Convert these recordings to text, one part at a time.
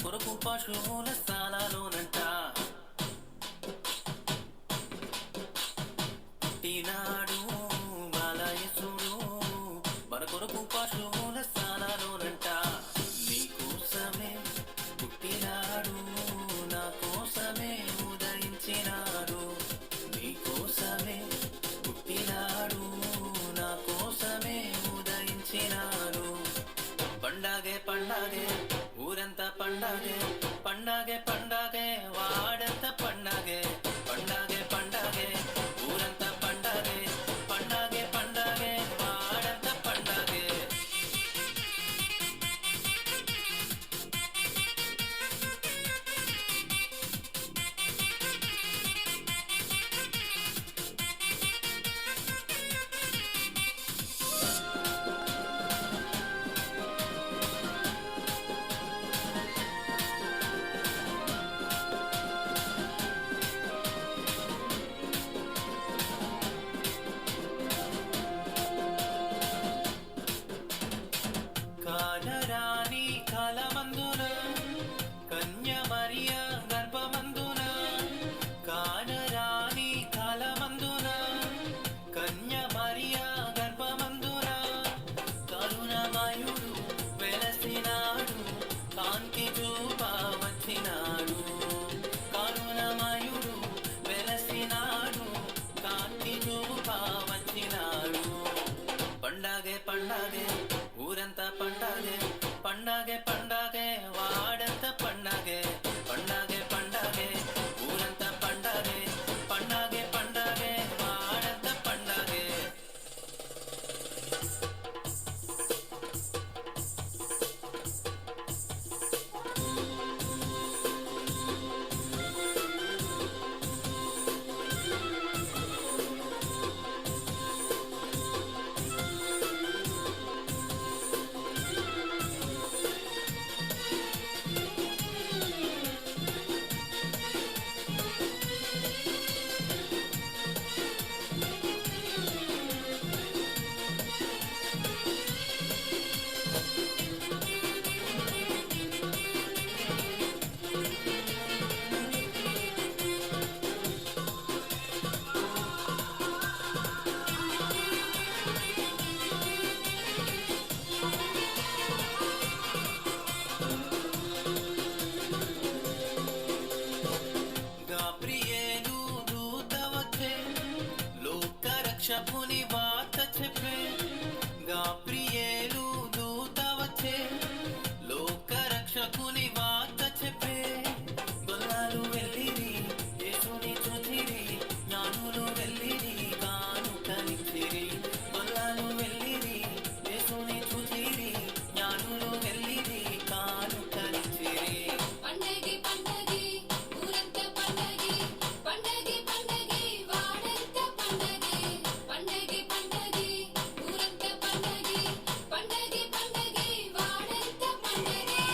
కొరకు పశువుల స్థానాలోనంట పుట్టినాడు బాలయేసుడు మన కొరకు పశువుల స్థానాలోనంట నీకోసమే పుట్టినాడు నా కోసమే ఉదయించినాడు నీకోసమే పుట్టినాడు నా కోసమే ఉదయించినాడు పండగే పండగే ఊరంతా పండగే పండగే పండగే వాడంతా పండగే పండగే పండగే ఊరంతా పండగే పండగే పండగే వాడంతా పండగే కానరాని కాలమందున కన్య మరియ గర్భమందున కానరాని కాలమందున కన్య మరియ గర్భమందున కరుణమయుడు వెలసినాడు కాంతి చూప వచ్చినాడు కరుణమయుడు వెలసినాడు కాంతి చూప వచ్చినాడు పండగే పండగే ఊరంతా పండగే పండగే పండగే వాడంతా పండగే పండగే పండగే ఊరంతా పండగే పండగే పండగే వాడంతా పండగే గాబ్రియేలు దూత వచ్చే లోకరక్షకుని వార్త చెప్పే గాబ్రియేలు దూత వచ్చే లోకరక్షకుని వార్త చెప్పే గొల్లాలు వెళ్ళిరి యేసుని చూచిరి జ్ఞానులు వెళ్ళిరి కానుకలిచ్చిరి గొల్లాలు వెళ్ళిరి యేసుని చూచిరి జ్ఞానులు వెళ్ళిరి కానుకలిచ్చిరి పండగే పండగే ఊరంతా పండగే పండగే పండగే వాడంతా పండగే పండగే పండగే ఊరంతా పండగే పండగే పండగే వాడంతా పండగే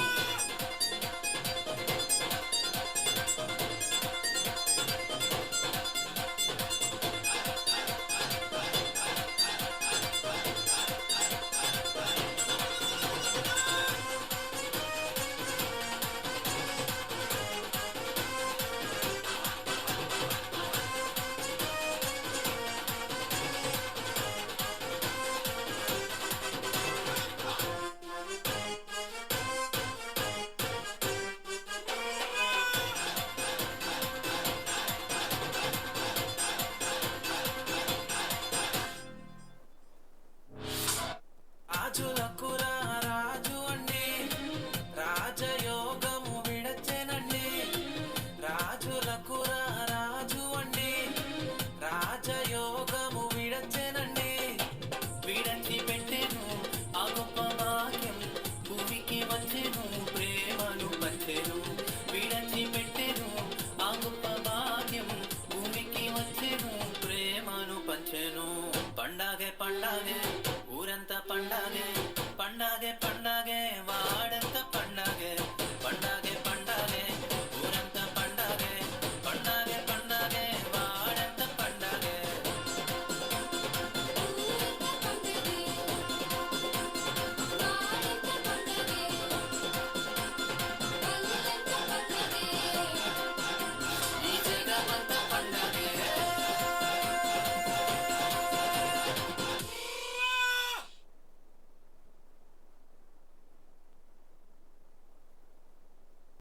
రాజులకు రాజు అండి రాజయోగము విడచెనండి రాజులకు